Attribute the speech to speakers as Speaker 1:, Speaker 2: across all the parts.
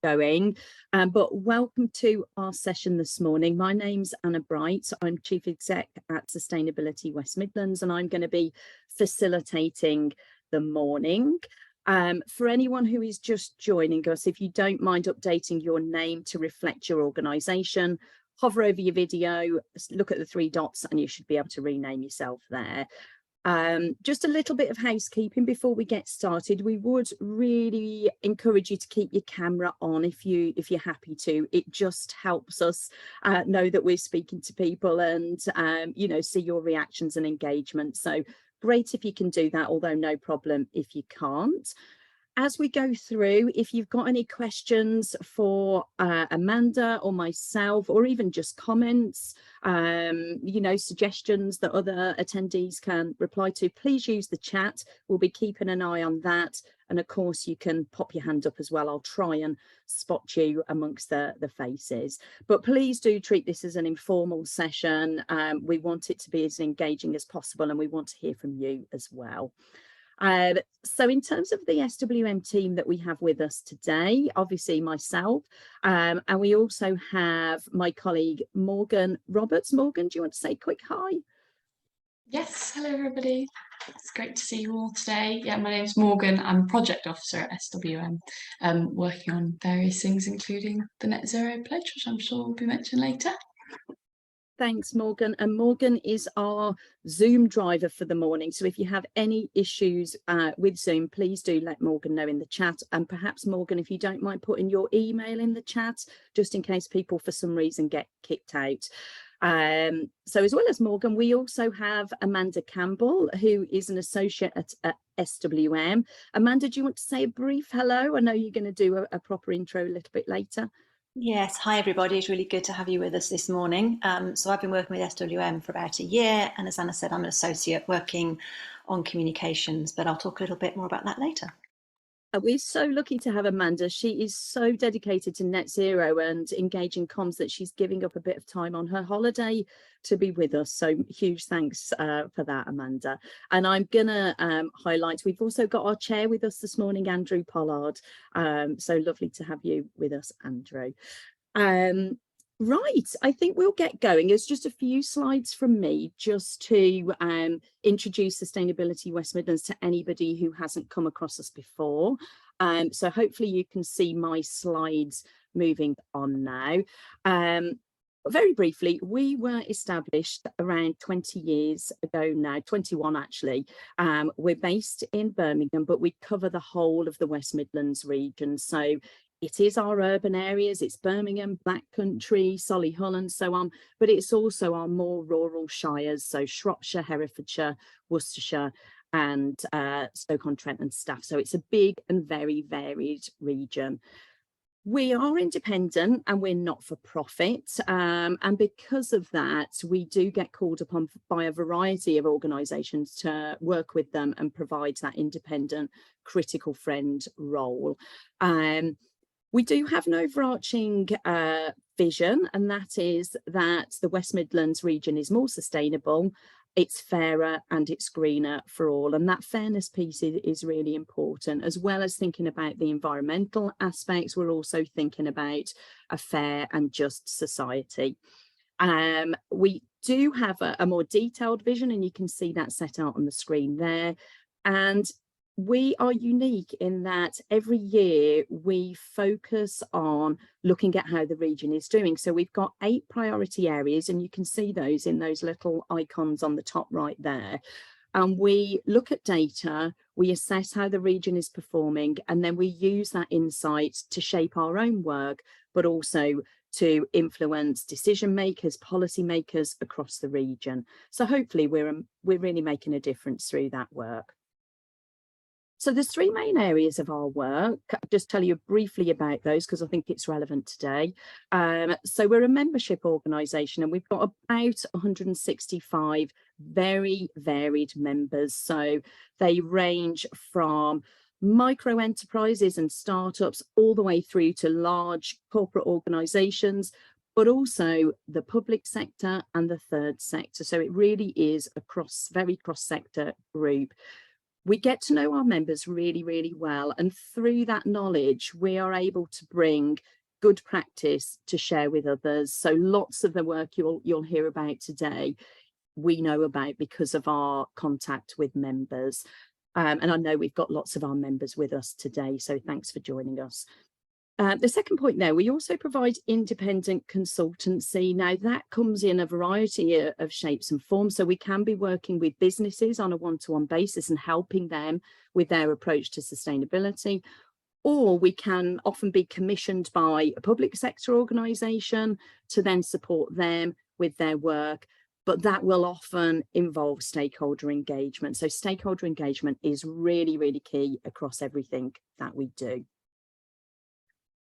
Speaker 1: going. But welcome to our session this morning. My name's Anna Bright. I'm Chief Exec at Sustainability West Midlands, and I'm going to be facilitating the morning. For anyone who is just joining us, if you don't mind updating your name to reflect your organisation, hover over your video, look at the three dots, and you should be able to rename yourself there. Just a little bit of housekeeping before we get started. We would really encourage you to keep your camera on if you're happy to. It just helps us know that we're speaking to people and you know, see your reactions and engagement. So great if you can do that, although no problem if you can't. As we go through, if you've got any questions for Amanda or myself, or even just comments, you know, suggestions that other attendees can reply to, please use the chat. We'll be keeping an eye on that. And of course, you can pop your hand up as well. I'll try and spot you amongst the faces. But please do treat this as an informal session. We want it to be as engaging as possible, and we want to hear from you as well. So in terms of the SWM team that we have with us today, obviously myself, and we also have my colleague Morgan Roberts. Morgan, do you want to say a quick hi?
Speaker 2: Yes, hello everybody. It's great to see you all today. Yeah, my name's Morgan. I'm Project Officer at SWM, working on various things, including the Net Zero Pledge, which I'm sure will be mentioned later.
Speaker 1: Thanks, Morgan. And Morgan is our Zoom driver for the morning. So if you have any issues with Zoom, please do let Morgan know in the chat. And perhaps, Morgan, if you don't mind putting your email in the chat, just in case people for some reason get kicked out. So as well as Morgan, we also have Amanda Campbell, who is an associate at SWM. Amanda, do you want to say a brief hello? I know you're going to do a proper intro a little bit later.
Speaker 3: Yes, hi everybody. It's really good to have you with us this morning. So I've been working with SWM for about a year, and as Anna said, I'm an associate working on communications, but I'll talk a little bit more about that later.
Speaker 1: We're so lucky to have Amanda. She is so dedicated to net zero and engaging comms that she's giving up a bit of time on her holiday to be with us. So huge thanks for that, Amanda. And I'm gonna highlight, we've also got our chair with us this morning, Andrew Pollard. So lovely to have you with us, Andrew. Right, I think we'll get going. It's just a few slides from me just to introduce Sustainability West Midlands to anybody who hasn't come across us before. So hopefully you can see my slides moving on now. Very briefly, we were established around 20 years ago now, 21 actually. We're based in Birmingham, but we cover the whole of the West Midlands region. So it is our urban areas, it's Birmingham, Black Country, Solihull and so on, but it's also our more rural shires, so Shropshire, Herefordshire, Worcestershire and Stoke-on-Trent and Staff. So it's a big and very varied region. We are independent and we're not for profit, and because of that we do get called upon by a variety of organisations to work with them and provide that independent critical friend role. We do have an overarching vision, and that is that the West Midlands region is more sustainable, it's fairer and it's greener for all. And that fairness piece is really important. As well as thinking about the environmental aspects, we're also thinking about a fair and just society. We do have a more detailed vision, and you can see that set out on the screen there. And we are unique in that every year we focus on looking at how the region is doing. So we've got 8 priority areas, and you can see those in those little icons on the top right there. And we look at data, we assess how the region is performing, and then we use that insight to shape our own work, but also to influence decision makers, policy makers across the region. So hopefully we're really making a difference through that work. So there's 3 main areas of our work. I'll just tell you briefly about those because I think it's relevant today. So we're a membership organisation, and we've got about 165 very varied members. So they range from micro enterprises and startups all the way through to large corporate organisations, but also the public sector and the third sector. So it really is a very cross-sector group. We get to know our members really, really well, and through that knowledge, we are able to bring good practice to share with others. So lots of the work you'll hear about today, we know about because of our contact with members. And I know we've got lots of our members with us today, so thanks for joining us. The second point there, we also provide independent consultancy. Now that comes in a variety of shapes and forms. So we can be working with businesses on a one-to-one basis and helping them with their approach to sustainability. Or we can often be commissioned by a public sector organisation to then support them with their work. But that will often involve stakeholder engagement. So stakeholder engagement is really, really key across everything that we do.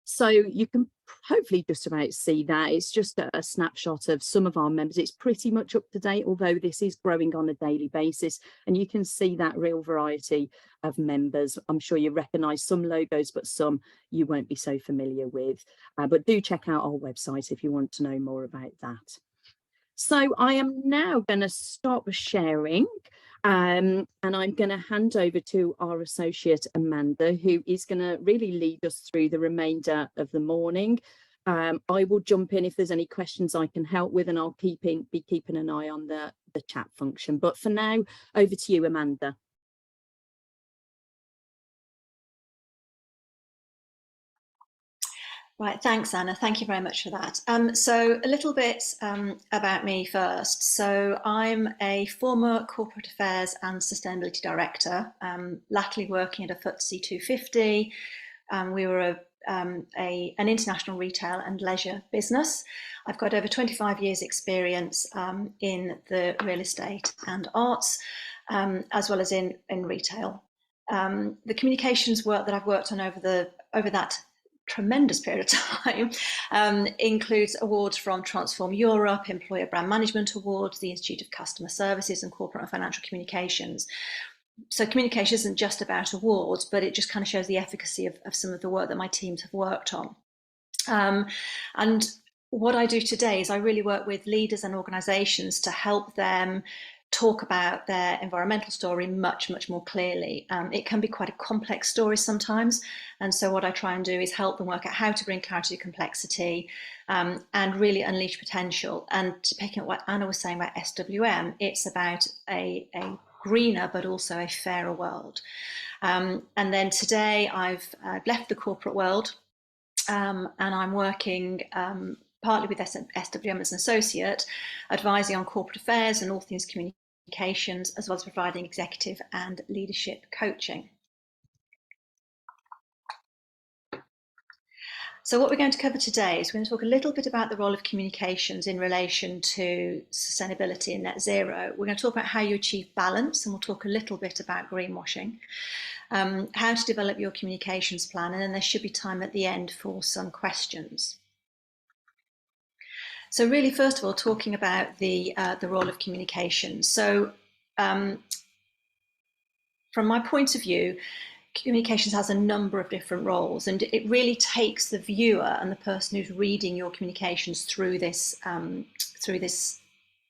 Speaker 1: So you can hopefully just about see that. It's just a snapshot of some of our members. It's pretty much up to date, although this is growing on a daily basis. And you can see that real variety of members. I'm sure you recognise some logos, but some you won't be so familiar with. But do check out our website if you want to know more about that. So I am now going to stop sharing. And I'm going to hand over to our associate, Amanda, who is going to really lead us through the remainder of the morning. I will jump in if there's any questions I can help with, and I'll be keeping an eye on the chat function. But for now, over to you, Amanda.
Speaker 3: Right, thanks, Anna. Thank you very much for that. So a little bit about me first. So I'm a former corporate affairs and sustainability director, latterly working at a FTSE 250. We were an international retail and leisure business. I've got over 25 years experience in the real estate and arts, as well as in retail. The communications work that I've worked on over that tremendous period of time includes awards from Transform Europe, Employer Brand Management Awards, the Institute of Customer Services, and Corporate and Financial Communications. So communication isn't just about awards, but it just kind of shows the efficacy of some of the work that my teams have worked on. And what I do today is I really work with leaders and organisations to help them talk about their environmental story much more clearly. It can be quite a complex story sometimes, and so what I try and do is help them work out how to bring clarity to complexity and really unleash potential. And to pick up what Anna was saying about SWM, it's about a greener but also a fairer world. And then today I've left the corporate world and I'm working partly with SWM as an associate, advising on corporate affairs and all things communications, as well as providing executive and leadership coaching. So what we're going to cover today is we're going to talk a little bit about the role of communications in relation to sustainability and net zero. We're going to talk about how you achieve balance, and we'll talk a little bit about greenwashing, how to develop your communications plan, and then there should be time at the end for some questions. So really, first of all, talking about the role of communication. So from my point of view, communications has a number of different roles, and it really takes the viewer and the person who's reading your communications through this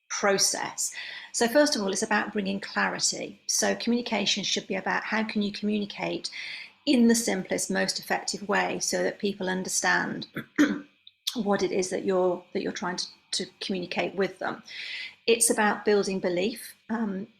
Speaker 3: process. So first of all, it's about bringing clarity. So communication should be about how can you communicate in the simplest, most effective way so that people understand what it is that you're trying to communicate with them. It's about building belief,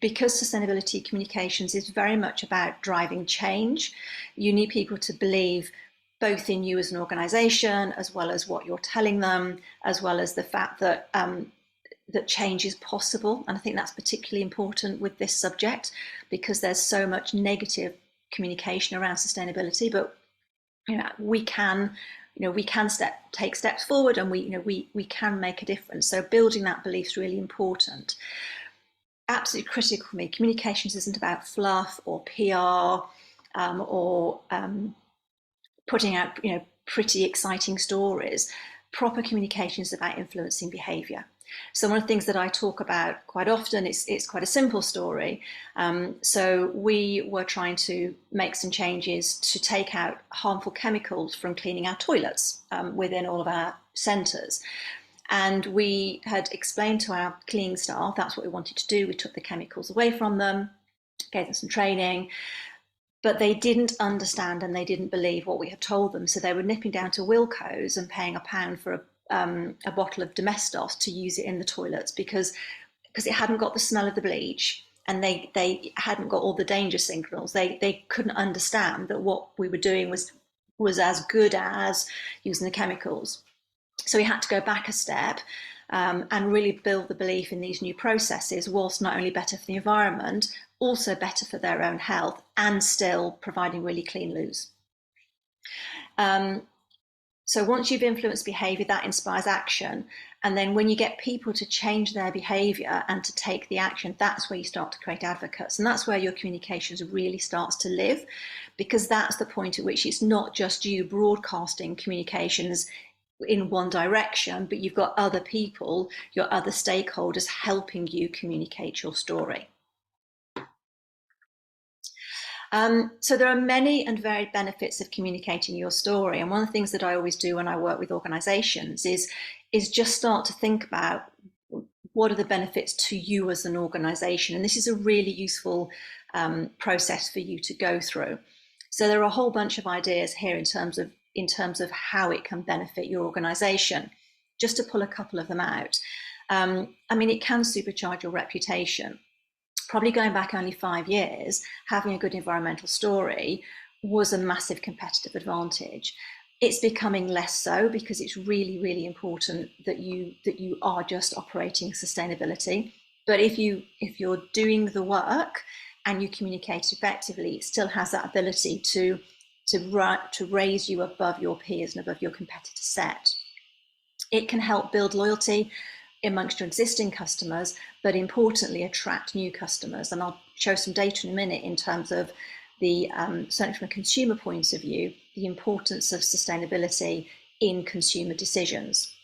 Speaker 3: because sustainability communications is very much about driving change. You need people to believe both in you as an organisation, as well as what you're telling them, as well as the fact that that change is possible. And I think that's particularly important with this subject because there's so much negative communication around sustainability. But we can take steps forward, and we can make a difference. So building that belief is really important. Absolutely critical for me. Communications isn't about fluff or PR or putting out pretty exciting stories. Proper communication is about influencing behaviour. So one of the things that I talk about quite often, it's quite a simple story. So we were trying to make some changes to take out harmful chemicals from cleaning our toilets within all of our centres. And we had explained to our cleaning staff that's what we wanted to do. We took the chemicals away from them. gave them some training, but they didn't understand and they didn't believe what we had told them. So they were nipping down to Wilko's and paying £1 for a bottle of Domestos to use it in the toilets because it hadn't got the smell of the bleach, and they hadn't got all the danger signals. They couldn't understand that what we were doing was as good as using the chemicals. So we had to go back a step and really build the belief in these new processes, whilst not only better for the environment, also better for their own health, and still providing really clean loos. So once you've influenced behaviour, that inspires action. And then when you get people to change their behaviour and to take the action, that's where you start to create advocates. And that's where your communications really starts to live, because that's the point at which it's not just you broadcasting communications in one direction, but you've got other people, your other stakeholders, helping you communicate your story. So there are many and varied benefits of communicating your story. And one of the things that I always do when I work with organisations is just start to think about what are the benefits to you as an organisation. And this is a really useful process for you to go through. So there are a whole bunch of ideas here in terms of how it can benefit your organisation. Just to pull a couple of them out. I mean, it can supercharge your reputation. Probably going back only 5 years, having a good environmental story was a massive competitive advantage. It's becoming less so, because it's really, really important that you are just operating sustainability. But if you're doing the work and you communicate effectively, it still has that ability to raise you above your peers and above your competitor set. It can help build loyalty amongst your existing customers, but importantly attract new customers. And I'll show some data in a minute in terms of the, certainly from a consumer point of view, the importance of sustainability in consumer decisions.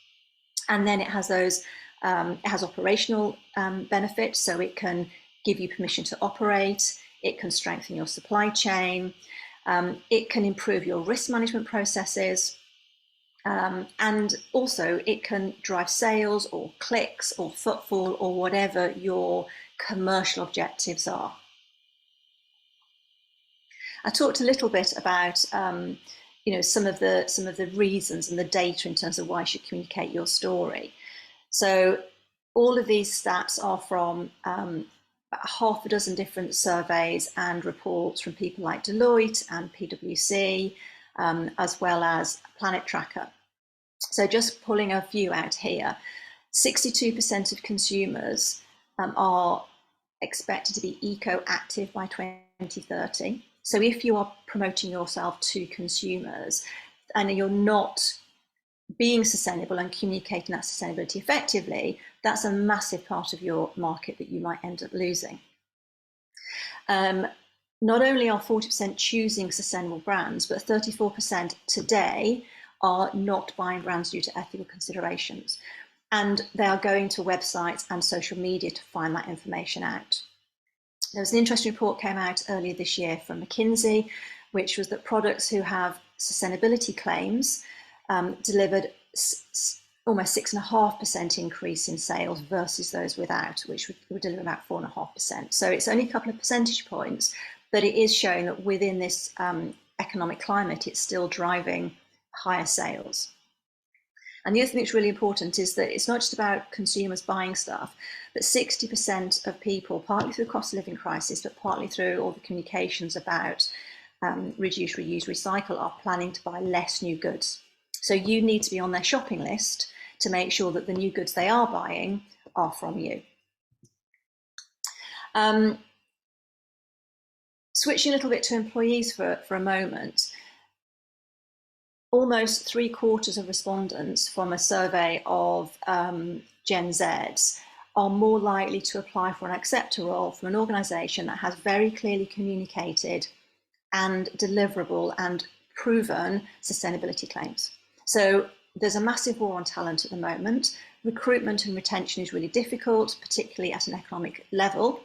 Speaker 3: And then it has those, it has operational benefits, so it can give you permission to operate, it can strengthen your supply chain, it can improve your risk management processes, and also it can drive sales or clicks or footfall or whatever your commercial objectives are. I talked a little bit about some of the reasons and the data in terms of why you should communicate your story. So all of these stats are from half a dozen different surveys and reports from people like Deloitte and PwC, as well as Planet Tracker. So just pulling a few out here, 62% of consumers are expected to be eco-active by 2030. So if you are promoting yourself to consumers and you're not being sustainable and communicating that sustainability effectively, that's a massive part of your market that you might end up losing. Not only are 40% choosing sustainable brands, but 34% today are not buying brands due to ethical considerations. And they are going to websites and social media to find that information out. There was an interesting report came out earlier this year from McKinsey, which was that products who have sustainability claims delivered almost 6.5% increase in sales versus those without, which would deliver about 4.5%. So it's only a couple of percentage points, but it is showing that within this economic climate, it's still driving higher sales. And the other thing that's really important is that it's not just about consumers buying stuff, but 60% of people, partly through the cost of living crisis, but partly through all the communications about reduce, reuse, recycle, are planning to buy less new goods. So you need to be on their shopping list to make sure that the new goods they are buying are from you. Switching a little bit to employees for a moment. Almost 3/4 of respondents from a survey of Gen Zs are more likely to apply for an acceptor role from an organisation that has very clearly communicated and deliverable and proven sustainability claims. So there's a massive war on talent at the moment. Recruitment and retention is really difficult, particularly at an economic level.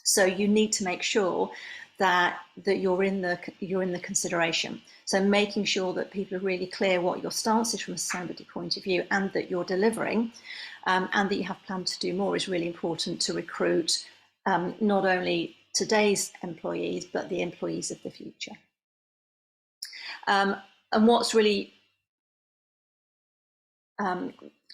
Speaker 3: So you need to make sure that you're in the consideration. So making sure that people are really clear what your stance is from a sustainability point of view, and that you're delivering, and that you have planned to do more, is really important to recruit not only today's employees, but the employees of the future. And what's really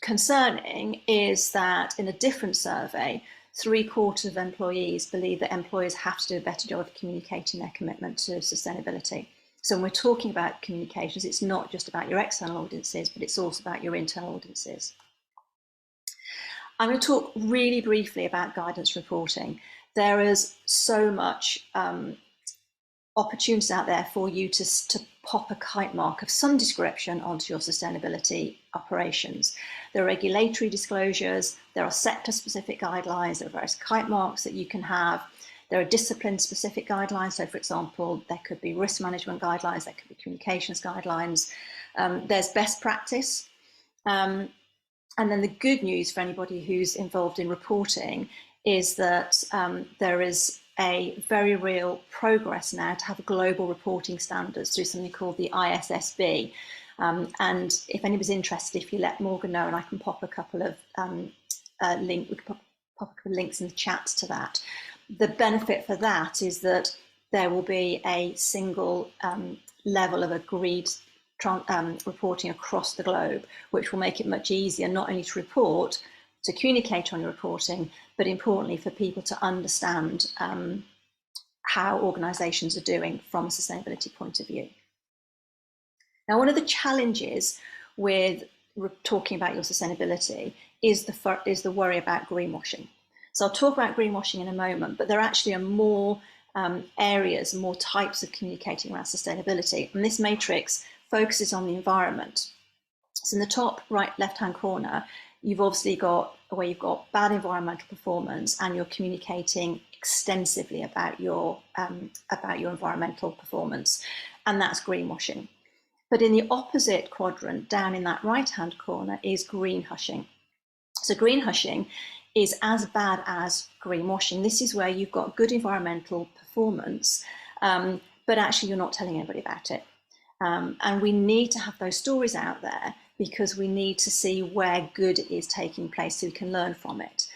Speaker 3: concerning is that in a different survey, 3/4 of employees believe that employers have to do a better job of communicating their commitment to sustainability. So when we're talking about communications, it's not just about your external audiences, but it's also about your internal audiences. I'm going to talk really briefly about guidance reporting. There is so much opportunities out there for you to pop a kite mark of some description onto your sustainability operations. There are regulatory disclosures, there are sector-specific guidelines, there are various kite marks that you can have. There are discipline-specific guidelines. So, for example, there could be risk management guidelines, there could be communications guidelines. There's best practice. And then the good news for anybody who's involved in reporting is that there is a very real progress now to have global reporting standards through something called the ISSB. And if anybody's interested, if you let Morgan know, and I can pop a couple of links in the chat to that. The benefit for that is that there will be a single level of agreed reporting across the globe, which will make it much easier not only to report, to communicate on your reporting, but importantly for people to understand how organisations are doing from a sustainability point of view. Now, one of the challenges with talking about your sustainability is the worry about greenwashing. So I'll talk about greenwashing in a moment, but there actually are more areas, more types of communicating around sustainability. And this matrix focuses on the environment. So in the top right left-hand corner, you've obviously got where you've got bad environmental performance, and you're communicating extensively about your environmental performance, and that's greenwashing. But in the opposite quadrant, down in that right-hand corner, is green hushing. So green hushing is as bad as greenwashing. This is where you've got good environmental performance, but actually you're not telling anybody about it. And we need to have those stories out there because we need to see where good is taking place so we can learn from it.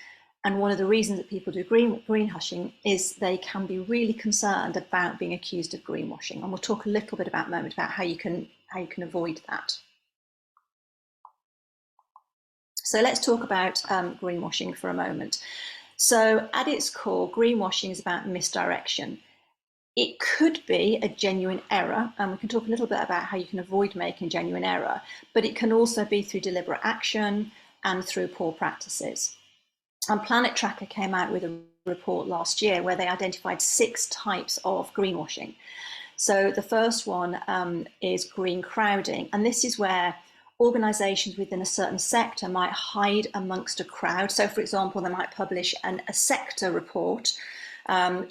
Speaker 3: And one of the reasons that people do green hushing is they can be really concerned about being accused of greenwashing. And we'll talk a little bit about how you can avoid that. So let's talk about greenwashing for a moment. So at its core, greenwashing is about misdirection. It could be a genuine error, and we can talk a little bit about how you can avoid making genuine error, but it can also be through deliberate action and through poor practices. And Planet Tracker came out with a report last year where they identified 6 types of greenwashing. So the first one is green crowding, and this is where organisations within a certain sector might hide amongst a crowd. So, for example, they might publish a sector report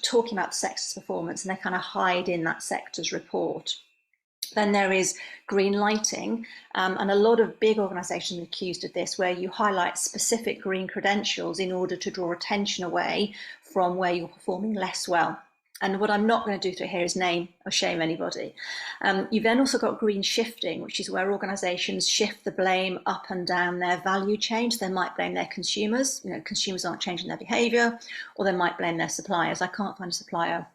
Speaker 3: talking about the sector's performance, and they kind of hide in that sector's report. Then there is green lighting, and a lot of big organisations are accused of this, where you highlight specific green credentials in order to draw attention away from where you're performing less well. And what I'm not going to do through here is name or shame anybody. You've then also got green shifting, which is where organisations shift the blame up and down their value chain. So they might blame their consumers, consumers aren't changing their behaviour, or they might blame their suppliers. I can't find a supplier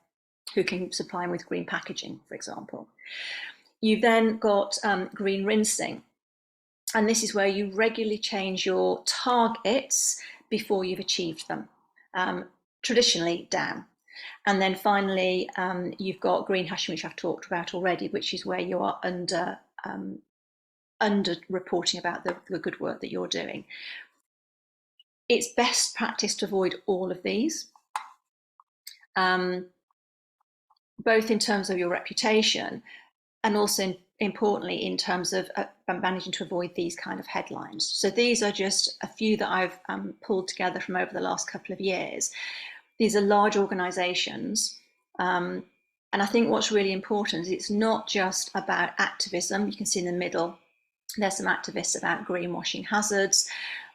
Speaker 3: who can supply them with green packaging, for example. You've then got green rinsing, and this is where you regularly change your targets before you've achieved them, traditionally down. And then finally, you've got green hushing, which I've talked about already, which is where you are under reporting about the good work that you're doing. It's best practice to avoid all of these, both in terms of your reputation and also importantly in terms of managing to avoid these kind of headlines. So these are just a few that I've pulled together from over the last couple of years. These are large organisations, and I think what's really important is it's not just about activism. You can see in the middle, there's some activists about greenwashing hazards,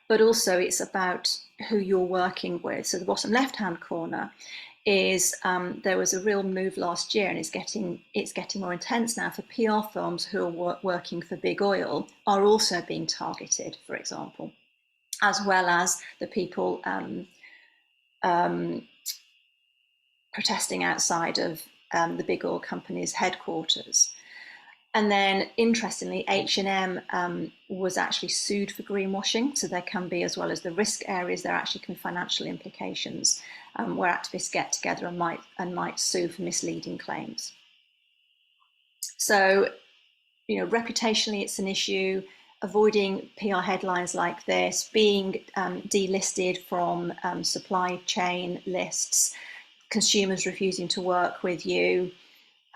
Speaker 3: but also it's about who you're working with. So the bottom left-hand corner is there was a real move last year, and it's getting more intense now for PR firms who are working for big oil are also being targeted, for example, as well as the people protesting outside of the big oil company's headquarters. And then, interestingly, H&M was actually sued for greenwashing. So there can be, as well as the risk areas, there actually can be financial implications where activists get together and might sue for misleading claims. So, reputationally, it's an issue. Avoiding PR headlines like this, being delisted from supply chain lists, consumers refusing to work with you.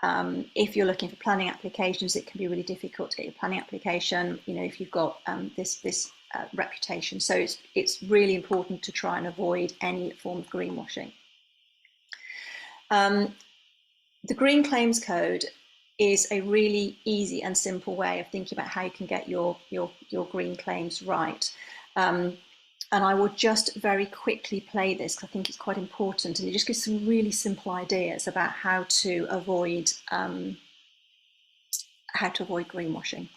Speaker 3: If you're looking for planning applications, it can be really difficult to get your planning application, if you've got this reputation. So it's really important to try and avoid any form of greenwashing. The Green Claims Code is a really easy and simple way of thinking about how you can get your green claims right. And I will just very quickly play this because I think it's quite important, and it just gives some really simple ideas about how to avoid greenwashing.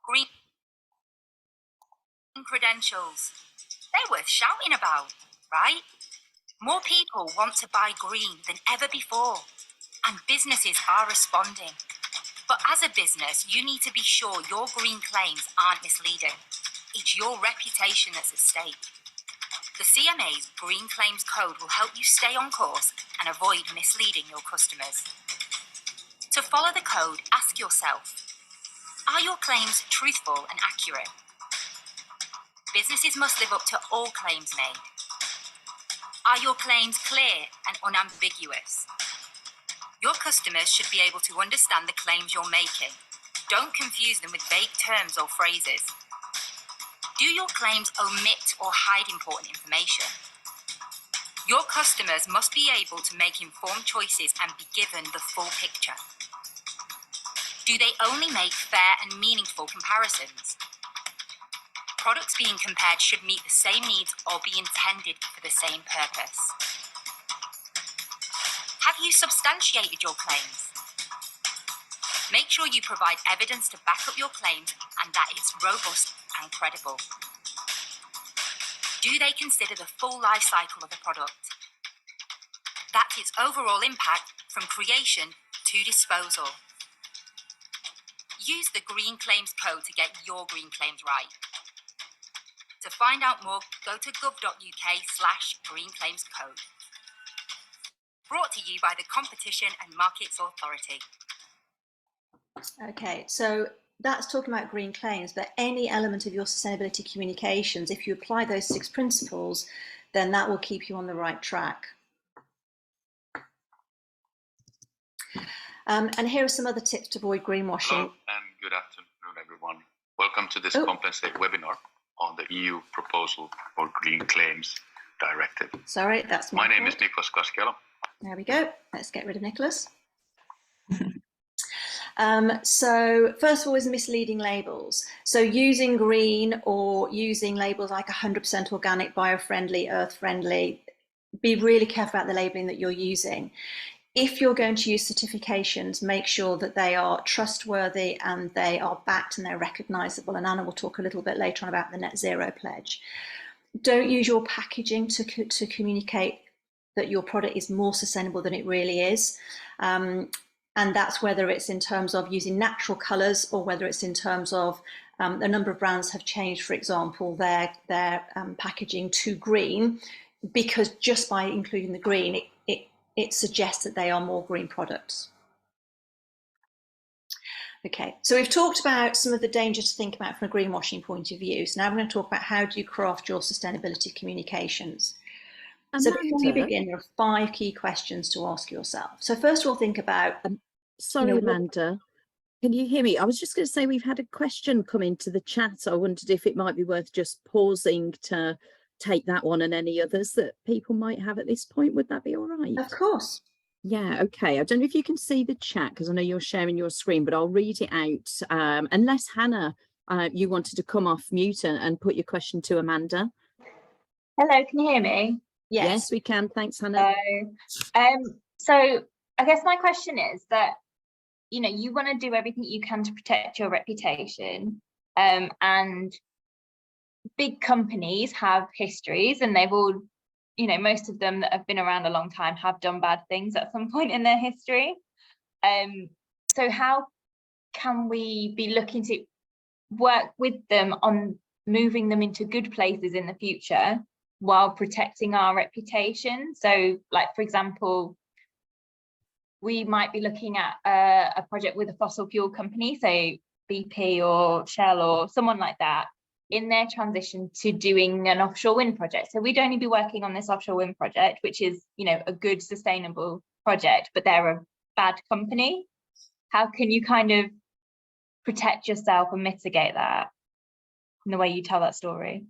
Speaker 4: Green credentials. They're worth shouting about, right? More people want to buy green than ever before, and businesses are responding. But as a business, you need to be sure your green claims aren't misleading. It's your reputation that's at stake. The CMA's Green Claims Code will help you stay on course and avoid misleading your customers. To follow the code, ask yourself, are your claims truthful and accurate? Businesses must live up to all claims made. Are your claims clear and unambiguous? Your customers should be able to understand the claims you're making. Don't confuse them with vague terms or phrases. Do your claims omit or hide important information? Your customers must be able to make informed choices and be given the full picture. Do they only make fair and meaningful comparisons? Products being compared should meet the same needs or be intended for the same purpose. Have you substantiated your claims? Make sure you provide evidence to back up your claims and that it's robust and credible. Do they consider the full life cycle of the product? That's its overall impact from creation to disposal. Use the Green Claims Code to get your green claims right. To find out more, go to gov.uk/greenclaimscode. Brought to you by the Competition and Markets Authority.
Speaker 3: Okay, so that's talking about green claims, but any element of your sustainability communications, if you apply those 6 principles, then that will keep you on the right track. And here are some other tips to avoid greenwashing.
Speaker 5: Hello and good afternoon, everyone. Welcome to this Compensate webinar on the EU proposal for Green Claims Directive.
Speaker 3: Sorry, that's
Speaker 5: my name is Nicholas Kaskiala.
Speaker 3: There we go. Let's get rid of Nicholas. So first of all is misleading labels. So using green or using labels like 100% organic, bio-friendly, earth-friendly, be really careful about the labeling that you're using. If you're going to use certifications, make sure that they are trustworthy and they are backed and they're recognisable. And Anna will talk a little bit later on about the Net Zero Pledge. Don't use your packaging to communicate that your product is more sustainable than it really is. And that's whether it's in terms of using natural colours or whether it's in terms of a number of brands have changed, for example, their packaging to green, because just by including the green, it suggests that they are more green products. Okay, so we've talked about some of the dangers to think about from a greenwashing point of view. So now we're going to talk about how do you craft your sustainability communications.
Speaker 1: Amanda,
Speaker 3: so before you begin, there are 5 key questions to ask yourself. So first of all, think about...
Speaker 1: sorry, Amanda, can you hear me? I was just going to say we've had a question come into the chat. I wondered if it might be worth just pausing to take that one and any others that people might have at this point. Would that be all right?
Speaker 3: Of course.
Speaker 1: Yeah, okay. I don't know if you can see the chat because I know you're sharing your screen, but I'll read it out. Unless Hannah, you wanted to come off mute and put your question to Amanda.
Speaker 6: Hello, can you hear me?
Speaker 1: Yes, we can. Thanks, Hannah.
Speaker 6: So I guess my question is that, you know, you want to do everything you can to protect your reputation, and big companies have histories, and they've all, you know, most of them that have been around a long time have done bad things at some point in their history. So how can we be looking to work with them on moving them into good places in the future while protecting our reputation? So, like, for example, we might be looking at a project with a fossil fuel company, say BP or Shell or someone like that, in their transition to doing an offshore wind project. So we'd only be working on this offshore wind project, which is, you know, a good sustainable project, but they're a bad company. How can you kind of protect yourself and mitigate that in the way you tell that story?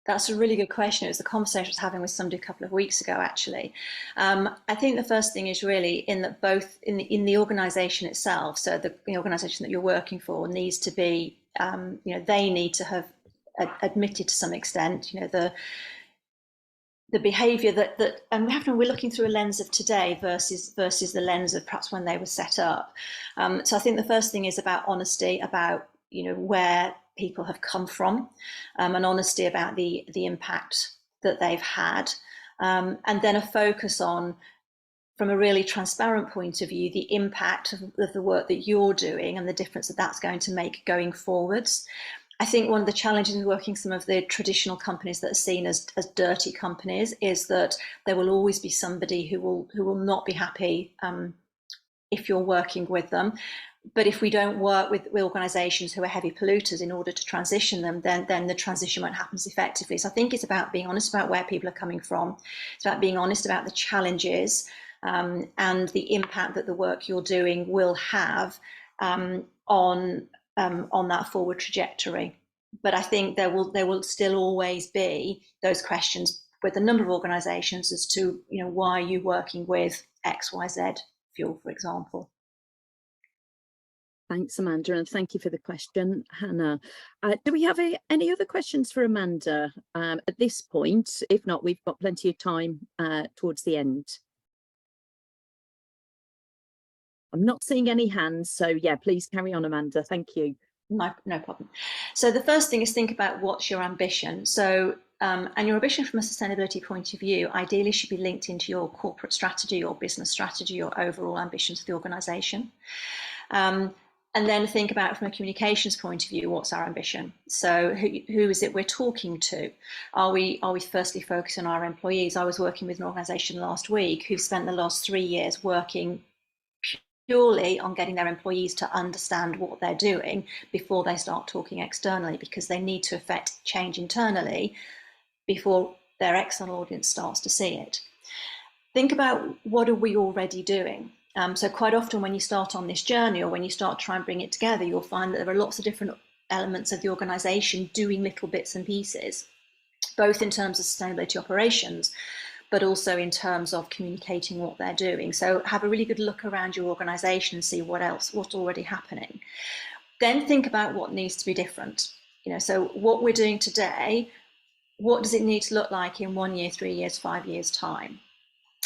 Speaker 3: That's a really good question. It was the conversation I was having with somebody a couple of weeks ago, actually. I think the first thing is really in that both in the organisation itself, so the organisation that you're working for needs to be, you know, they need to have admitted to some extent, you know, the behaviour that and we're looking through a lens of today versus the lens of perhaps when they were set up. So I think the first thing is about honesty about, you know, where people have come from, and honesty about the impact that they've had, and then a focus on, from a really transparent point of view, the impact of the work that you're doing and the difference that that's going to make going forwards. I think one of the challenges in working some of the traditional companies that are seen as dirty companies is that there will always be somebody who will not be happy if you're working with them. But if we don't work with organisations who are heavy polluters in order to transition them, then the transition won't happen as effectively. So I think it's about being honest about where people are coming from. It's about being honest about the challenges and the impact that the work you're doing will have on that forward trajectory. But I think there will still always be those questions with a number of organisations as to, you know, why are you working with XYZ fuel, for example.
Speaker 1: Thanks, Amanda, and thank you for the question, Hannah. Do we have any other questions for Amanda at this point? If not, we've got plenty of time towards the end. I'm not seeing any hands, so yeah, please carry on, Amanda. Thank you.
Speaker 3: No problem. So the first thing is think about what's your ambition. So and your ambition from a sustainability point of view ideally should be linked into your corporate strategy, your business strategy, your overall ambitions of the organisation. And then think about from a communications point of view, what's our ambition? So who is it we're talking to? Are we firstly focused on our employees? I was working with an organisation last week who spent the last 3 years working purely on getting their employees to understand what they're doing before they start talking externally, because they need to affect change internally before their external audience starts to see it. Think about what are we already doing? So quite often when you start on this journey, or when you start trying to bring it together, you'll find that there are lots of different elements of the organisation doing little bits and pieces, both in terms of sustainability operations, but also in terms of communicating what they're doing. So have a really good look around your organisation and see what's already happening. Then think about what needs to be different. You know, so what we're doing today, what does it need to look like in 1 year, 3 years, 5 years time?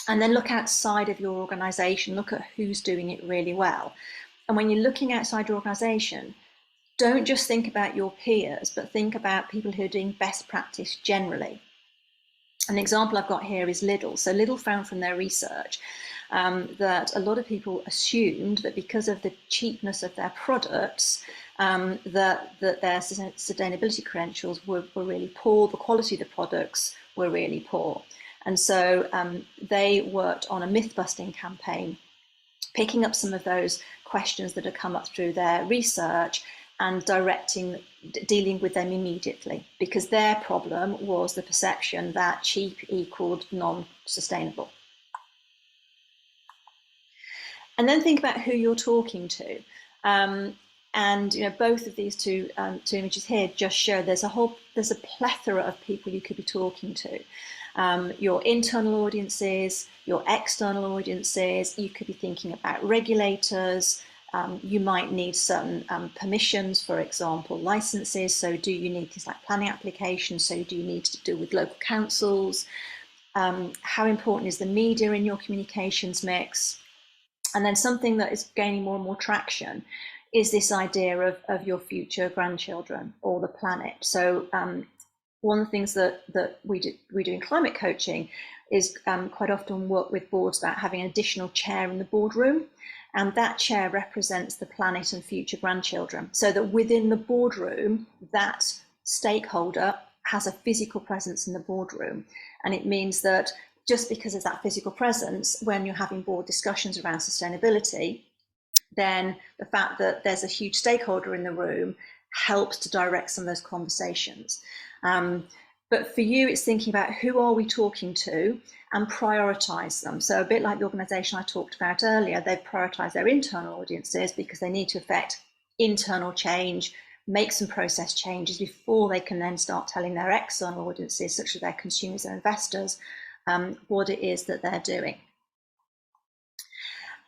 Speaker 3: And then look outside of your organisation, look at who's doing it really well. And when you're looking outside your organisation, don't just think about your peers, but think about people who are doing best practice generally. An example I've got here is Lidl. So Lidl found from their research that a lot of people assumed that because of the cheapness of their products, that their sustainability credentials were really poor, the quality of the products were really poor. And so they worked on a myth-busting campaign, picking up some of those questions that had come up through their research and dealing with them immediately, because their problem was the perception that cheap equaled non-sustainable. And then think about who you're talking to. And you know, both of these two images here just show there's a plethora of people you could be talking to. Your internal audiences, your external audiences, you could be thinking about regulators, you might need certain permissions, for example, licenses. So do you need things like planning applications? So do you need to do with local councils? How important is the media in your communications mix? And then something that is gaining more and more traction is this idea of your future grandchildren or the planet. So one of the things that we do in climate coaching is quite often work with boards about having an additional chair in the boardroom, and that chair represents the planet and future grandchildren, so that within the boardroom, that stakeholder has a physical presence in the boardroom. And it means that just because of that physical presence, when you're having board discussions around sustainability, then the fact that there's a huge stakeholder in the room helps to direct some of those conversations. But for you, it's thinking about who are we talking to and prioritize them. So a bit like the organisation I talked about earlier, they've prioritised their internal audiences because they need to affect internal change, make some process changes before they can then start telling their external audiences, such as their consumers and investors, what it is that they're doing.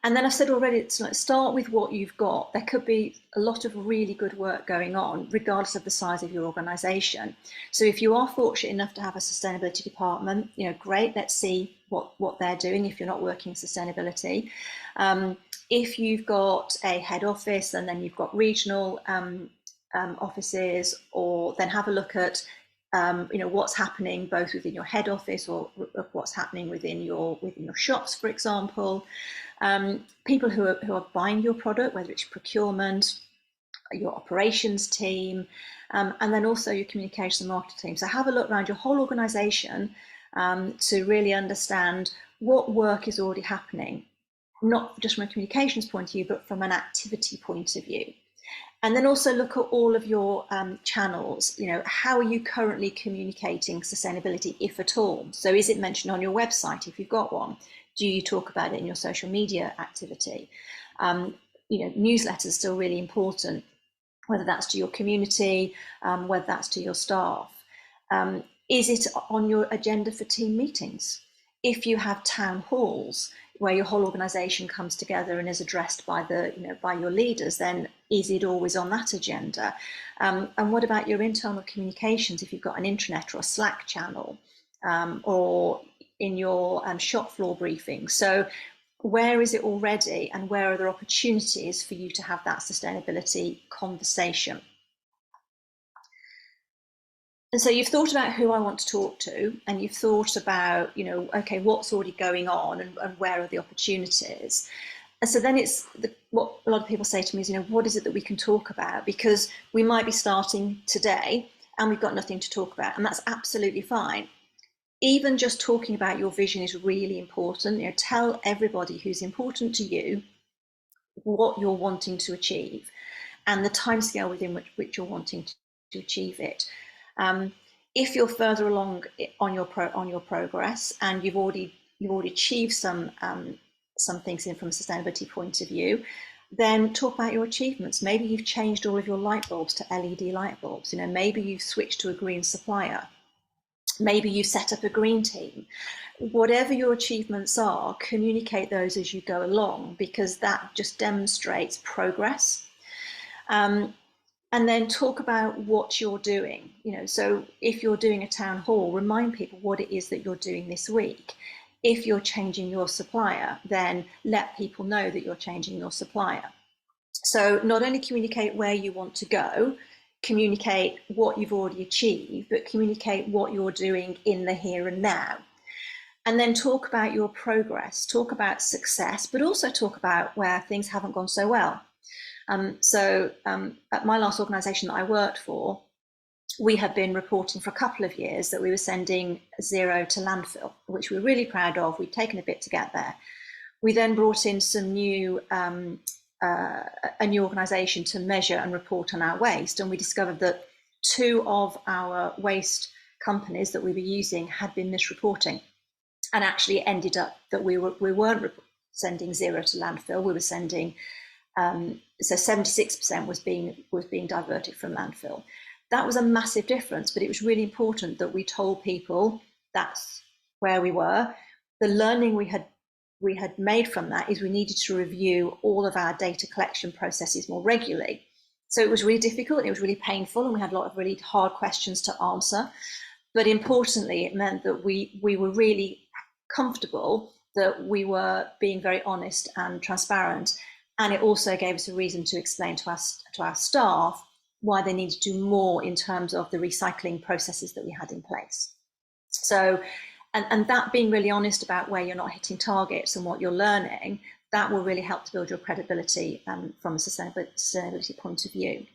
Speaker 3: And then I've said already, start with what you've got. There could be a lot of really good work going on, regardless of the size of your organisation. So if you are fortunate enough to have a sustainability department, great, let's see what they're doing if you're not working in sustainability. If you've got a head office and then you've got regional offices, or then have a look at what's happening both within your head office or what's happening within your shops, for example. People who are buying your product, whether it's procurement, your operations team, and then also your communication and marketing team. So have a look around your whole organisation to really understand what work is already happening, not just from a communications point of view, but from an activity point of view. And then also look at all of your channels. How are you currently communicating sustainability, if at all? So is it mentioned on your website, if you've got one? Do you talk about it in your social media activity? Newsletters are still really important, whether that's to your community, whether that's to your staff. Is it on your agenda for team meetings? If you have town halls where your whole organisation comes together and is addressed by by your leaders, then is it always on that agenda? And what about your internal communications? If you've got an intranet or a Slack channel, or in your shop floor briefings. So where is it already, and where are there opportunities for you to have that sustainability conversation? And so you've thought about who I want to talk to, and you've thought about, okay, what's already going on and where are the opportunities? And so then it's what a lot of people say to me is, what is it that we can talk about? Because we might be starting today and we've got nothing to talk about, and that's absolutely fine. Even just talking about your vision is really important. Tell everybody who's important to you what you're wanting to achieve and the timescale within which you're wanting to achieve it. If you're further along on your progress and you've already achieved some things from a sustainability point of view, then talk about your achievements. Maybe you've changed all of your light bulbs to LED light bulbs. Maybe you've switched to a green supplier. Maybe you set up a green team. Whatever your achievements are, communicate those as you go along, because that just demonstrates progress. And then talk about what you're doing. So if you're doing a town hall, remind people what it is that you're doing this week. If you're changing your supplier, then let people know that you're changing your supplier. So not only communicate where you want to go, communicate what you've already achieved, but communicate what you're doing in the here and now. And then talk about your progress, talk about success, but also talk about where things haven't gone so well. At my last organisation that I worked for, we had been reporting for a couple of years that we were sending zero to landfill, which we were really proud of. We'd taken a bit to get there. We then brought in some new a new organisation to measure and report on our waste, and we discovered that 2 of our waste companies that we were using had been misreporting, and actually ended up that we weren't sending zero to landfill. We were sending so 76% was being diverted from landfill. That was a massive difference, but it was really important that we told people that's where we were. The learning we had made from that is we needed to review all of our data collection processes more regularly. So it was really difficult, and it was really painful, and we had a lot of really hard questions to answer. But importantly, it meant that we were really comfortable that we were being very honest and transparent. And it also gave us a reason to explain to our staff why they needed to do more in terms of the recycling processes that we had in place. So, and that being really honest about where you're not hitting targets and what you're learning, that will really help to build your credibility from a sustainability point of view.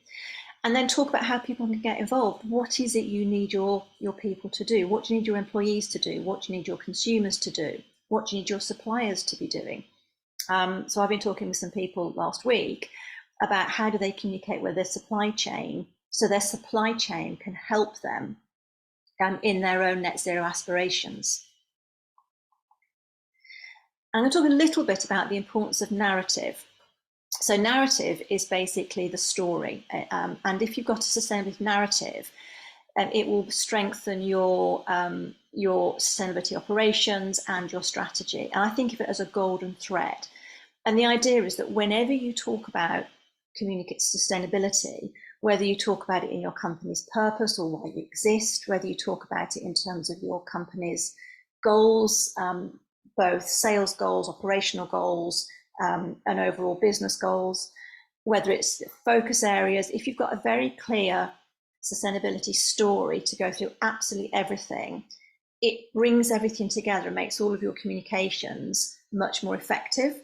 Speaker 3: And then talk about how people can get involved. What is it you need your people to do? What do you need your employees to do? What do you need your consumers to do? What do you need your suppliers to be doing? So I've been talking with some people last week about how do they communicate with their supply chain, so their supply chain can help them in their own net zero aspirations. I'm going to talk a little bit about the importance of narrative. So narrative is basically the story, and if you've got a sustainability narrative, it will strengthen your sustainability operations and your strategy. And I think of it as a golden thread. And the idea is that whenever you talk about communicate sustainability, whether you talk about it in your company's purpose or why you exist, whether you talk about it in terms of your company's goals, both sales goals, operational goals, and overall business goals, whether it's focus areas, if you've got a very clear sustainability story to go through absolutely everything, it brings everything together and makes all of your communications much more effective.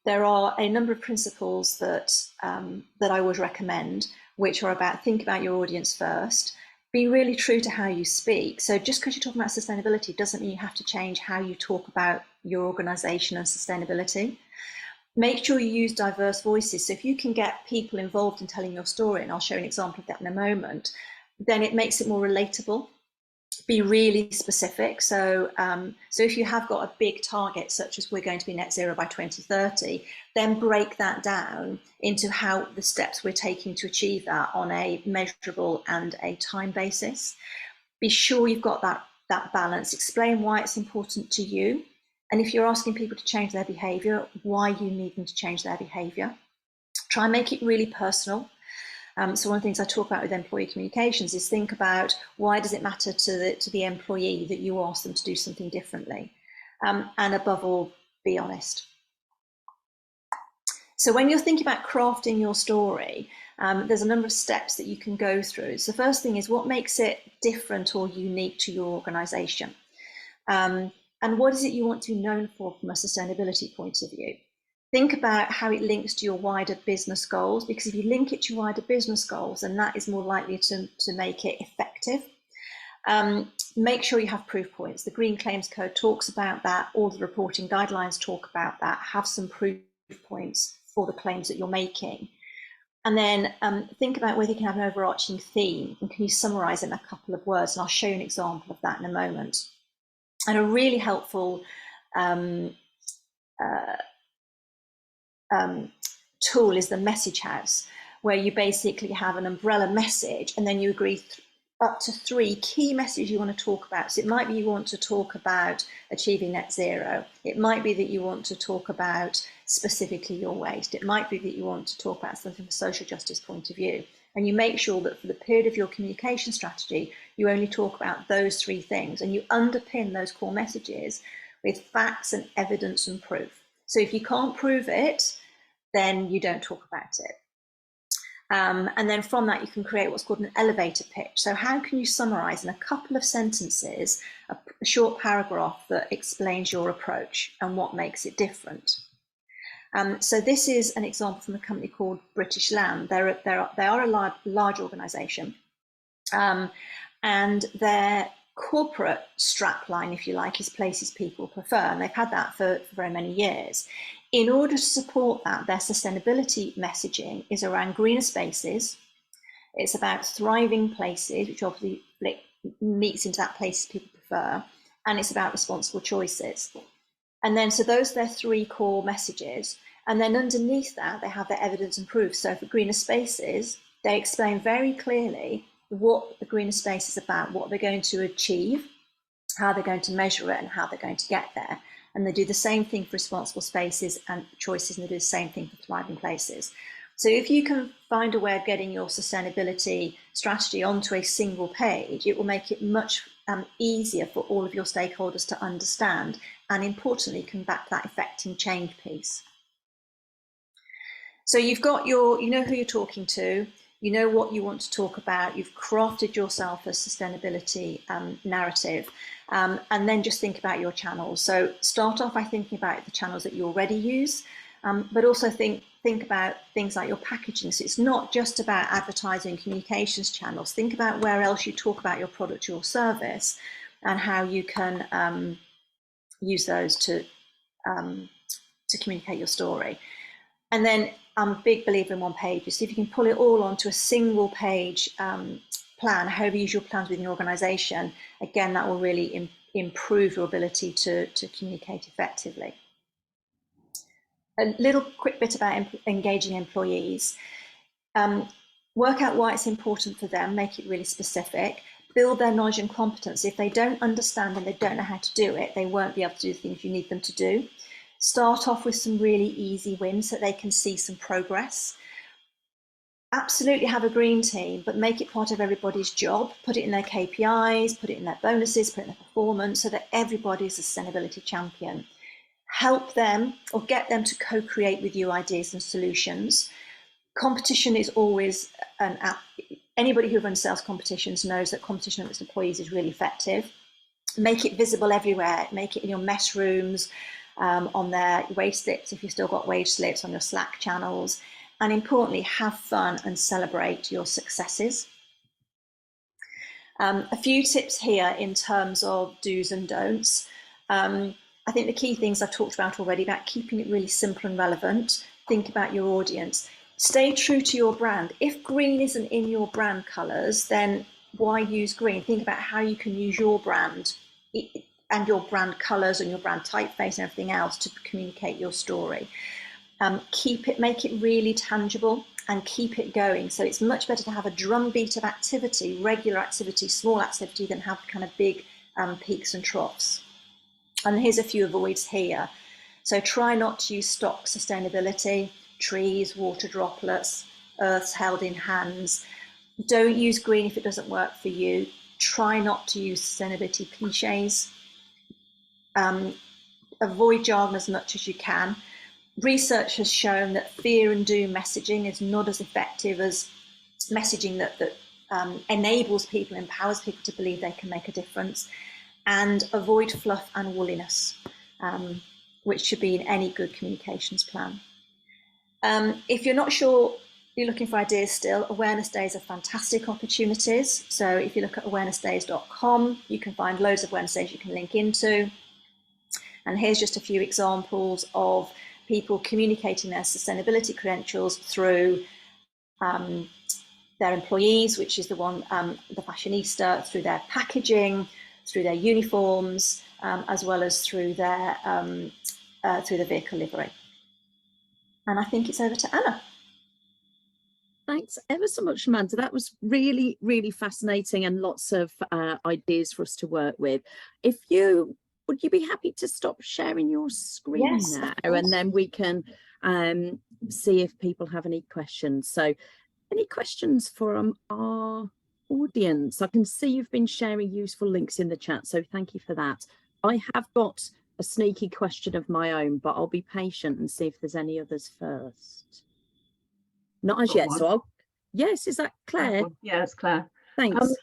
Speaker 3: There are a number of principles that that I always recommend, which are about think about your audience first, be really true to how you speak. So just because you're talking about sustainability doesn't mean you have to change how you talk about your organization and sustainability. Make sure you use diverse voices. So if you can get people involved in telling your story, and I'll show an example of that in a moment, then it makes it more relatable. Be really specific. So, so if you have got a big target, such as we're going to be net zero by 2030, then break that down into how the steps we're taking to achieve that on a measurable and a time basis. Be sure you've got that balance. Explain why it's important to you. And if you're asking people to change their behavior, why you need them to change their behavior. Try and make it really personal. So one of the things I talk about with employee communications is think about why does it matter to the employee that you ask them to do something differently, and above all, be honest. So when you're thinking about crafting your story, there's a number of steps that you can go through. So the first thing is what makes it different or unique to your organisation, and what is it you want to be known for from a sustainability point of view. Think about how it links to your wider business goals, because if you link it to your wider business goals, then that is more likely to make it effective. Make sure you have proof points. The Green Claims Code talks about that. All the reporting guidelines talk about that. Have some proof points for the claims that you're making. And then think about whether you can have an overarching theme, and can you summarize it in a couple of words? And I'll show you an example of that in a moment. And a really helpful tool is the message house, where you basically have an umbrella message and then you agree up to 3 key messages you want to talk about. So it might be you want to talk about achieving net zero. It might be that you want to talk about specifically your waste. It might be that you want to talk about something from a social justice point of view. And you make sure that for the period of your communication strategy, you only talk about those 3 things, and you underpin those core messages with facts and evidence and proof. So if you can't prove it, then you don't talk about it. And then from that, you can create what's called an elevator pitch. So how can you summarize in a couple of sentences a short paragraph that explains your approach and what makes it different? So this is an example from a company called British Land. They are a large organization, and their corporate strapline, if you like, is places people prefer, and they've had that for very many years. In order to support that, their sustainability messaging is around greener spaces. It's about thriving places, which obviously meets into that places people prefer, and it's about responsible choices. And then, so those are their 3 core messages. And then underneath that, they have their evidence and proof. So for greener spaces, they explain very clearly what the greener space is about, what they're going to achieve, how they're going to measure it, and how they're going to get there. And they do the same thing for responsible spaces and choices, and they do the same thing for thriving places. So if you can find a way of getting your sustainability strategy onto a single page, it will make it much easier for all of your stakeholders to understand, and importantly, come back to that effecting change piece. So you've got you know who you're talking to, you know what you want to talk about, you've crafted yourself a sustainability narrative, and then just think about your channels. So start off by thinking about the channels that you already use, but also think about things like your packaging. So it's not just about advertising, communications channels. Think about where else you talk about your product or service, and how you can use those to communicate your story. And then I'm a big believer in one page. See if you can pull it all onto a single page plan, however you use your plans within your organisation. Again, that will really improve your ability to communicate effectively. A little quick bit about engaging employees. Work out why it's important for them, make it really specific, build their knowledge and competence. If they don't understand and they don't know how to do it, they won't be able to do the things you need them to do. Start off with some really easy wins so that they can see some progress. Absolutely have a green team, but make it part of everybody's job. Put it in their KPIs, put it in their bonuses, put it in their performance, so that everybody is a sustainability champion. Help them or get them to co-create with you ideas and solutions. Competition is always anybody who runs sales competitions knows that competition amongst employees is really effective. Make it visible everywhere. Make it in your mess rooms, on their wage slips, if you've still got wage slips, on your Slack channels, and importantly, have fun and celebrate your successes. A few tips here in terms of do's and don'ts. I think the key things I've talked about already, about keeping it really simple and relevant. Think about your audience. Stay true to your brand. If green isn't in your brand colours, then why use green? Think about how you can use your brand and your brand colours and your brand typeface and everything else to communicate your story. Make it really tangible and keep it going. So it's much better to have a drumbeat of activity, regular activity, small activity, than have kind of big peaks and troughs. And here's a few avoids here. So try not to use stock sustainability, trees, water droplets, earths held in hands. Don't use green if it doesn't work for you. Try not to use sustainability cliches. Avoid jargon as much as you can. Research has shown that fear and doom messaging is not as effective as messaging that enables people, empowers people to believe they can make a difference. And avoid fluff and wooliness, which should be in any good communications plan. If you're not sure, you're looking for ideas still, awareness days are fantastic opportunities. So if you look at awarenessdays.com, you can find loads of awareness days you can link into. And here's just a few examples of people communicating their sustainability credentials through their employees, which is the one, the fashionista, through their packaging, through their uniforms, as well as through the vehicle livery. And I think it's over to Anna.
Speaker 1: Thanks ever so much, Amanda. That was really, really fascinating and lots of ideas for us to work with. Would you be happy to stop sharing your screen now, and then we can see if people have any questions. So any questions from our audience? I can see you've been sharing useful links in the chat, so thank you for that. I have got a sneaky question of my own, but I'll be patient and see if there's any others first. Not as yet, so yes, is that Claire?
Speaker 7: Yeah, it's Claire.
Speaker 1: Thanks.